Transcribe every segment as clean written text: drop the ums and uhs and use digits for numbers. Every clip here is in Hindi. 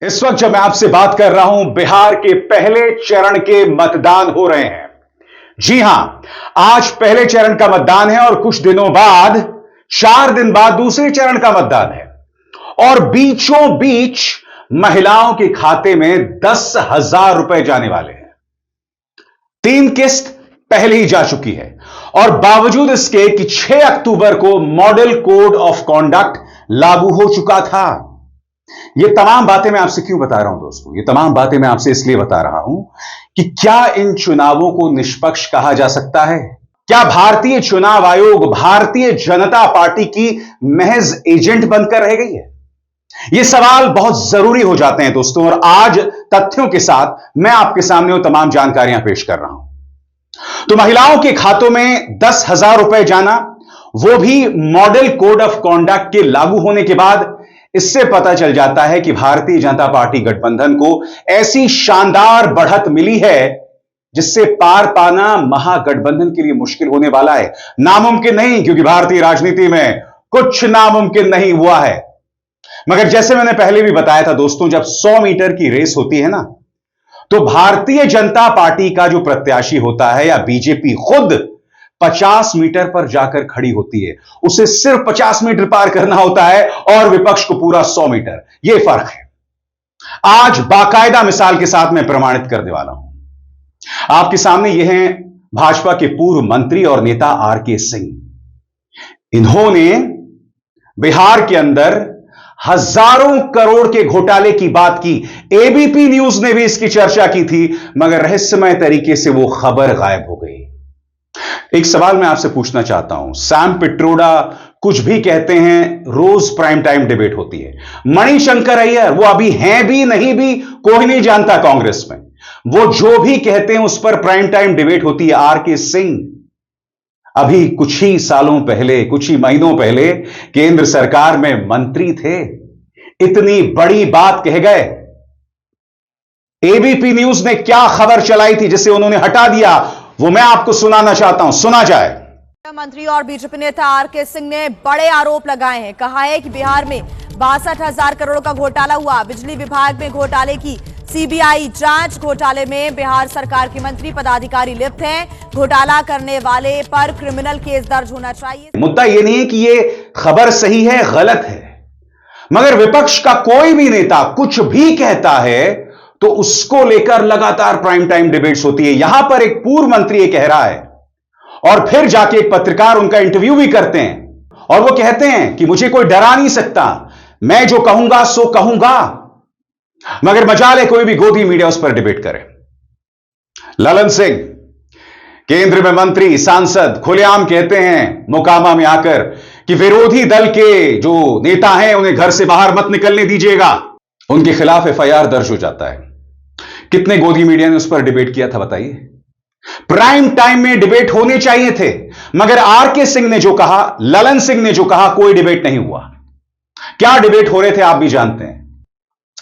इस वक्त जब मैं आपसे बात कर रहा हूं, बिहार के पहले चरण के मतदान हो रहे हैं। जी हां, आज पहले चरण का मतदान है और कुछ दिनों बाद, 4 दिन बाद दूसरे चरण का मतदान है। और बीचों बीच महिलाओं के खाते में 10,000 रुपए जाने वाले हैं। 3 किस्त पहले ही जा चुकी है और बावजूद इसके कि 6 अक्टूबर को मॉडल कोड ऑफ कॉन्डक्ट लागू हो चुका था। ये तमाम बातें मैं आपसे क्यों बता रहा हूं दोस्तों? ये तमाम बातें मैं आपसे इसलिए बता रहा हूं कि क्या इन चुनावों को निष्पक्ष कहा जा सकता है? क्या भारतीय चुनाव आयोग भारतीय जनता पार्टी की महज एजेंट बनकर रह गई है? ये सवाल बहुत जरूरी हो जाते हैं दोस्तों, और आज तथ्यों के साथ मैं आपके सामने वो तमाम जानकारियां पेश कर रहा हूं। तो महिलाओं के खातों में 10,000 रुपए जाना, वो भी मॉडल कोड ऑफ कॉन्डक्ट के लागू होने के बाद, इससे पता चल जाता है कि भारतीय जनता पार्टी गठबंधन को ऐसी शानदार बढ़त मिली है जिससे पार पाना महागठबंधन के लिए मुश्किल होने वाला है। नामुमकिन नहीं, क्योंकि भारतीय राजनीति में कुछ नामुमकिन नहीं हुआ है। मगर जैसे मैंने पहले भी बताया था दोस्तों, जब 100 मीटर की रेस होती है ना, तो भारतीय जनता पार्टी का जो प्रत्याशी होता है या बीजेपी खुद 50 मीटर पर जाकर खड़ी होती है। उसे सिर्फ 50 मीटर पार करना होता है और विपक्ष को पूरा 100 मीटर। यह फर्क है। आज बाकायदा मिसाल के साथ मैं प्रमाणित करने वाला हूं। आपके सामने यह हैं भाजपा के पूर्व मंत्री और नेता आर.के. सिंह। इन्होंने बिहार के अंदर हजारों करोड़ के घोटाले की बात की। एबीपी न्यूज ने भी इसकी चर्चा की थी, मगर रहस्यमय तरीके से वो खबर गायब हो गई। एक सवाल मैं आपसे पूछना चाहता हूं। सैम पिट्रोडा कुछ भी कहते हैं, रोज प्राइम टाइम डिबेट होती है। मणिशंकर अय्यर, वो अभी हैं भी नहीं भी कोई नहीं जानता कांग्रेस में, वो जो भी कहते हैं उस पर प्राइम टाइम डिबेट होती है। आर.के. सिंह अभी कुछ ही सालों पहले, कुछ ही महीनों पहले केंद्र सरकार में मंत्री थे। इतनी बड़ी बात कह गए। एबीपी न्यूज ने क्या खबर चलाई थी जिसे उन्होंने हटा दिया, वो मैं आपको सुनाना चाहता हूं। सुना जाए। मंत्री और बीजेपी नेता आर.के. सिंह ने बड़े आरोप लगाए हैं। कहा है कि बिहार में 62,000 करोड़ का घोटाला हुआ। बिजली विभाग में घोटाले की सीबीआई जांच। घोटाले में बिहार सरकार के मंत्री पदाधिकारी लिप्त हैं। घोटाला करने वाले पर क्रिमिनल केस दर्ज होना चाहिए। मुद्दा यह नहीं है कि यह खबर सही है गलत है, मगर विपक्ष का कोई भी नेता कुछ भी कहता है तो उसको लेकर लगातार प्राइम टाइम डिबेट्स होती है। यहां पर एक पूर्व मंत्री ये कह रहा है और फिर जाके एक पत्रकार उनका इंटरव्यू भी करते हैं और वो कहते हैं कि मुझे कोई डरा नहीं सकता, मैं जो कहूंगा सो कहूंगा। मगर मजाल है कोई भी गोदी मीडिया उस पर डिबेट करे। ललन सिंह केंद्र में मंत्री सांसद खुलेआम कहते हैं मोकामा में आकर कि विरोधी दल के जो नेता हैं उन्हें घर से बाहर मत निकलने दीजिएगा। उनके खिलाफ एफआईआर दर्ज हो जाता है। कितने गोदी मीडिया ने उस पर डिबेट किया था बताइए? प्राइम टाइम में डिबेट होने चाहिए थे, मगर आर.के. सिंह ने जो कहा, ललन सिंह ने जो कहा, कोई डिबेट नहीं हुआ। क्या डिबेट हो रहे थे आप भी जानते हैं।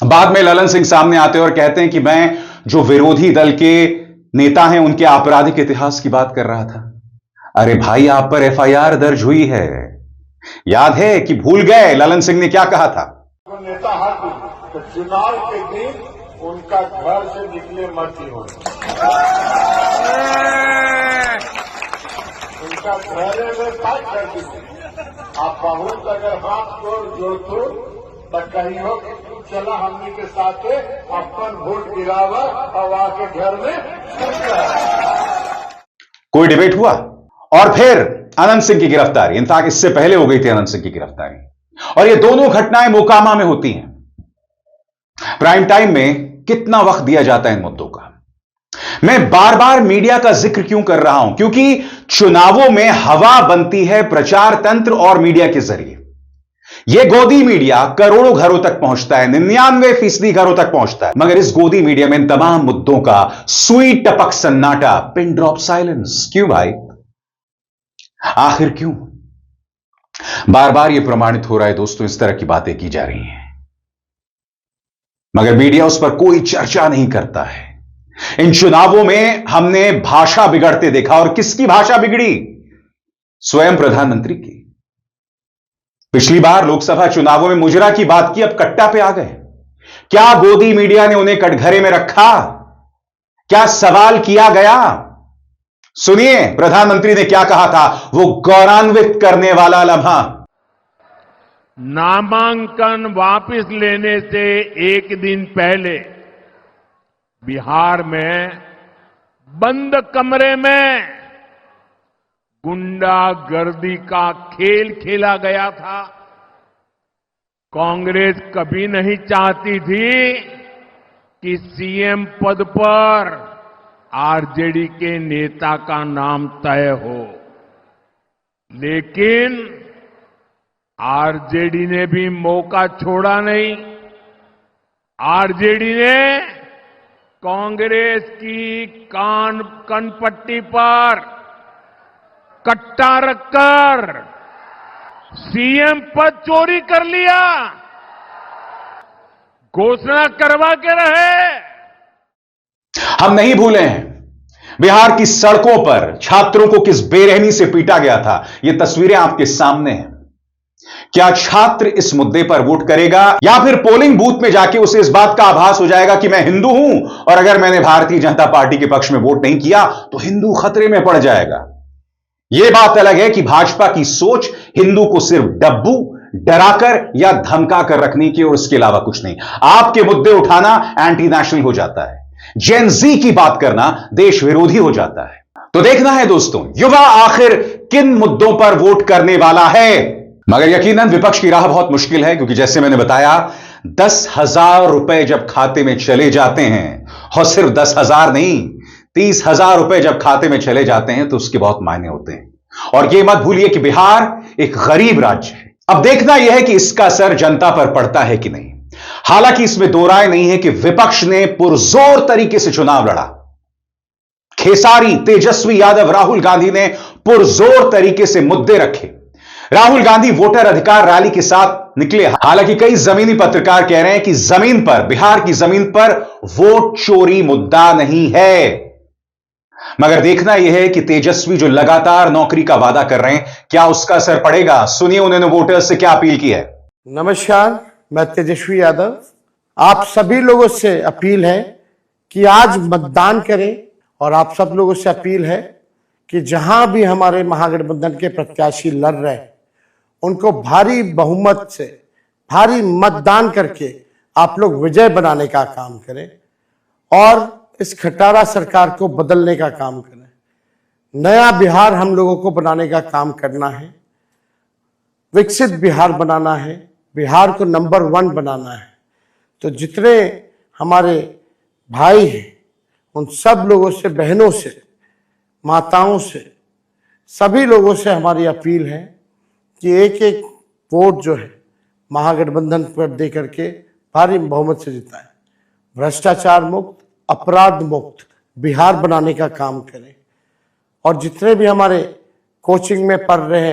बाद में ललन सिंह सामने आते और कहते हैं कि मैं जो विरोधी दल के नेता हैं उनके आपराधिक इतिहास की बात कर रहा था। अरे भाई, आप पर एफआईआर दर्ज हुई है। याद है कि भूल गए ललन सिंह ने क्या कहा था? नेता तो चुनाव के दिन उनका घर से निकले मत ही हो, उनका घरे में बात कर दीजिए। आप बहुत अगर हाथ जोड़ तो कहीं हो कि तू चला हमने के साथ अपन वोट गिरावा और आके घर में। कोई डिबेट हुआ और फिर अनंत सिंह की गिरफ्तारी। इनफैक्ट इससे पहले हो गई थी अनंत सिंह की गिरफ्तारी, और ये दोनों घटनाएं मोकामा में होती हैं। प्राइम टाइम में कितना वक्त दिया जाता है इन मुद्दों का? मैं बार बार मीडिया का जिक्र क्यों कर रहा हूं? क्योंकि चुनावों में हवा बनती है प्रचार तंत्र और मीडिया के जरिए। यह गोदी मीडिया करोड़ों घरों तक पहुंचता है, 99% घरों तक पहुंचता है, मगर इस गोदी मीडिया में इन तमाम मुद्दों का सुई टपक सन्नाटा, पिन ड्रॉप साइलेंस। क्यों भाई? आखिर क्यों? बार बार यह प्रमाणित हो रहा है दोस्तों, इस तरह की बातें की जा रही हैं, मगर मीडिया उस पर कोई चर्चा नहीं करता है। इन चुनावों में हमने भाषा बिगड़ते देखा, और किसकी भाषा बिगड़ी? स्वयं प्रधानमंत्री की। पिछली बार लोकसभा चुनावों में मुजरा की बात की, अब कट्टा पे आ गए। क्या गोदी मीडिया ने उन्हें कटघरे में रखा? क्या सवाल किया गया? सुनिए प्रधानमंत्री ने क्या कहा था, वो गौरवान्वित करने वाला लम्हा। नामांकन वापस लेने से एक दिन पहले बिहार में बंद कमरे में गुंडागर्दी का खेल खेला गया था। कांग्रेस कभी नहीं चाहती थी कि सीएम पद पर आरजेडी के नेता का नाम तय हो, लेकिन आरजेडी ने भी मौका छोड़ा नहीं। आरजेडी ने कांग्रेस की कनपट्टी पर कट्टा रखकर सीएम पद चोरी कर लिया, घोषणा करवा के रहे। हम नहीं भूले हैं बिहार की सड़कों पर छात्रों को किस बेरहमी से पीटा गया था। यह तस्वीरें आपके सामने हैं। क्या छात्र इस मुद्दे पर वोट करेगा, या फिर पोलिंग बूथ में जाके उसे इस बात का आभास हो जाएगा कि मैं हिंदू हूं और अगर मैंने भारतीय जनता पार्टी के पक्ष में वोट नहीं किया तो हिंदू खतरे में पड़ जाएगा। यह बात अलग है कि भाजपा की सोच हिंदू को सिर्फ डब्बू, डराकर या धमकाकर रखने की और उसके अलावा कुछ नहीं। आपके मुद्दे उठाना एंटी नेशनल हो जाता है, जेन जी की बात करना देश विरोधी हो जाता है। तो देखना है दोस्तों, युवा आखिर किन मुद्दों पर वोट करने वाला है। मगर यकीनन विपक्ष की राह बहुत मुश्किल है, क्योंकि जैसे मैंने बताया 10,000 रुपए जब खाते में चले जाते हैं, और सिर्फ 10,000 नहीं 30,000 रुपए जब खाते में चले जाते हैं तो उसके बहुत मायने होते हैं। और यह मत भूलिए कि बिहार एक गरीब राज्य है। अब देखना यह है कि इसका असर जनता पर पड़ता है कि नहीं। हालांकि इसमें दो राय नहीं है कि विपक्ष ने पुरजोर तरीके से चुनाव लड़ा। खेसारी, तेजस्वी यादव, राहुल गांधी ने पुरजोर तरीके से मुद्दे रखे। राहुल गांधी वोटर अधिकार रैली के साथ निकले। हालांकि कई जमीनी पत्रकार कह रहे हैं कि जमीन पर, बिहार की जमीन पर वोट चोरी मुद्दा नहीं है। मगर देखना यह है कि तेजस्वी जो लगातार नौकरी का वादा कर रहे हैं, क्या उसका असर पड़ेगा। सुनिए उन्होंने वोटर्स से क्या अपील की है। नमस्कार, मैं तेजस्वी यादव। आप सभी लोगों से अपील है कि आज मतदान करें, और आप सब लोगों से अपील है कि जहां भी हमारे महागठबंधन के प्रत्याशी लड़ रहे हैं उनको भारी बहुमत से, भारी मतदान करके आप लोग विजय बनाने का काम करें और इस खटारा सरकार को बदलने का काम करें। नया बिहार हम लोगों को बनाने का काम करना है, विकसित बिहार बनाना है, बिहार को नंबर 1 बनाना है। तो जितने हमारे भाई हैं उन सब लोगों से, बहनों से, माताओं से, सभी लोगों से हमारी अपील है कि एक एक वोट जो है महागठबंधन पर दे करके भारी बहुमत से जिताएं। भ्रष्टाचार मुक्त, अपराध मुक्त बिहार बनाने का काम करें। और जितने भी हमारे कोचिंग में पढ़ रहे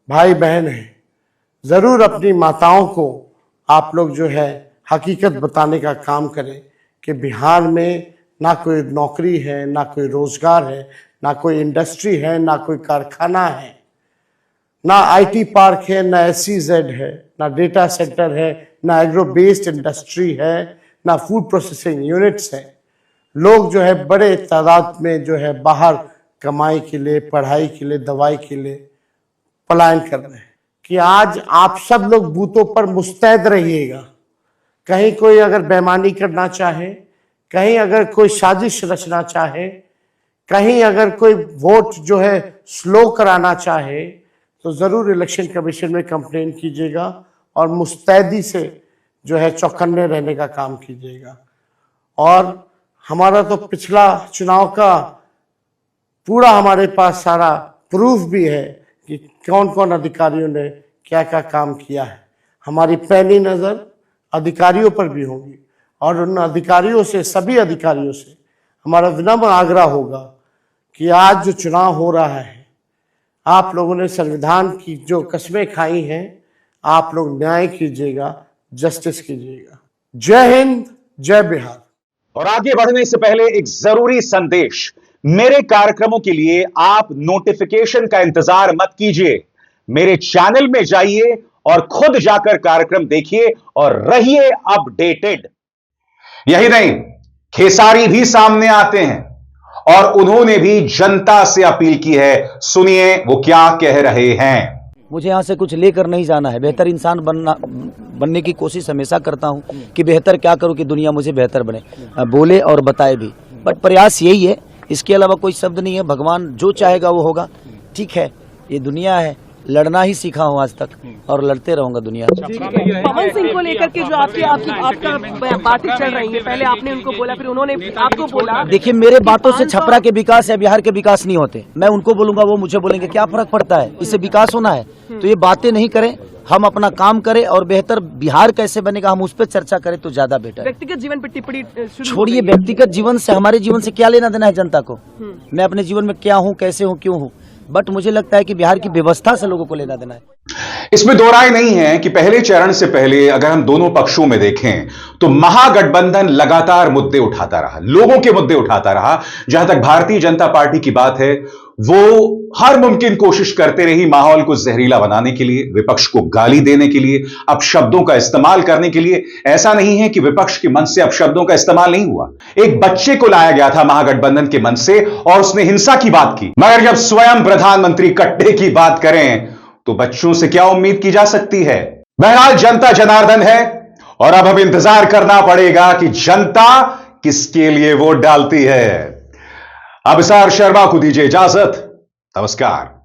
भाई बहन हैं, जरूर अपनी माताओं को आप लोग जो है हकीकत बताने का काम करें कि बिहार में ना कोई नौकरी है, ना कोई रोजगार है, ना कोई इंडस्ट्री है, ना कोई कारखाना है, ना आईटी पार्क है, ना SEZ है, ना डेटा सेंटर है, ना एग्रो बेस्ड इंडस्ट्री है, ना फूड प्रोसेसिंग यूनिट्स है। लोग जो है बड़े तादाद में जो है बाहर कमाई के लिए, पढ़ाई के लिए, दवाई के लिए पलायन कर रहे हैं। कि आज आप सब लोग बूथों पर मुस्तैद रहिएगा। कहीं कोई अगर बेईमानी करना चाहे, कहीं अगर कोई साजिश रचना चाहे, कहीं अगर कोई वोट जो है स्लो कराना चाहे, तो जरूर इलेक्शन कमीशन में कंप्लेन कीजिएगा और मुस्तैदी से जो है चौकन्ने रहने का काम कीजिएगा। और हमारा तो पिछला चुनाव का पूरा हमारे पास सारा प्रूफ भी है कि कौन कौन अधिकारियों ने क्या क्या काम किया है। हमारी पैनी नज़र अधिकारियों पर भी होगी और उन अधिकारियों से, सभी अधिकारियों से हमारा विनम्र आग्रह होगा कि आज जो चुनाव हो रहा है, आप लोगों ने संविधान की जो कस्में खाई हैं, आप लोग न्याय कीजिएगा, जस्टिस कीजिएगा। जय हिंद, जय बिहार। और आगे बढ़ने से पहले एक जरूरी संदेश। मेरे कार्यक्रमों के लिए आप नोटिफिकेशन का इंतजार मत कीजिए। मेरे चैनल में जाइए और खुद जाकर कार्यक्रम देखिए और रहिए अपडेटेड। यही नहीं, खेसारी भी सामने आते हैं और उन्होंने भी जनता से अपील की है। सुनिए वो क्या कह रहे हैं। मुझे यहाँ से कुछ लेकर नहीं जाना है। बेहतर इंसान बनने की कोशिश हमेशा करता हूँ कि बेहतर क्या करूँ कि दुनिया मुझे बेहतर बने, बोले और बताए भी, बट प्रयास यही है, इसके अलावा कोई शब्द नहीं है। भगवान जो चाहेगा वो होगा। ठीक है, ये दुनिया है, लड़ना ही सीखा हूँ आज तक और लड़ते रहूंगा दुनिया। पवन सिंह को लेकर के जो आपका बातें चल रही है, पहले आपने उनको बोला, फिर उन्होंने आपको बोला। देखिए, मेरे बातों से छपरा के विकास या बिहार के विकास नहीं होते। मैं उनको बोलूंगा, वो मुझे बोलेंगे, क्या फर्क पड़ता है? इससे विकास होना है तो ये बातें नहीं करें, हम अपना काम करें और बेहतर बिहार कैसे बनेगा हम उस पर चर्चा करें तो ज्यादा बेटर। व्यक्तिगत जीवन पर टिप्पणी छोड़िए, व्यक्तिगत जीवन से हमारे जीवन से क्या लेना देना है जनता को? मैं अपने जीवन में क्या हूँ, कैसे हूँ, क्यों हूँ, बट मुझे लगता है कि बिहार की व्यवस्था से लोगों को लेना देना है। इसमें दो राय नहीं है कि पहले चरण से पहले अगर हम दोनों पक्षों में देखें तो महागठबंधन लगातार मुद्दे उठाता रहा, लोगों के मुद्दे उठाता रहा। जहां तक भारतीय जनता पार्टी की बात है, वो हर मुमकिन कोशिश करते रही माहौल को जहरीला बनाने के लिए, विपक्ष को गाली देने के लिए, अपशब्दों का इस्तेमाल करने के लिए। ऐसा नहीं है कि विपक्ष के मन से अपशब्दों का इस्तेमाल नहीं हुआ। एक बच्चे को लाया गया था महागठबंधन के मन से और उसने हिंसा की बात की, मगर जब स्वयं प्रधानमंत्री कट्टे की बात करें तो बच्चों से क्या उम्मीद की जा सकती है? बहरहाल जनता जनार्दन है और अब हमें इंतजार करना पड़ेगा कि जनता किसके लिए वोट डालती है। अब अभिसार शर्मा को दीजिए इजाजत। नमस्कार।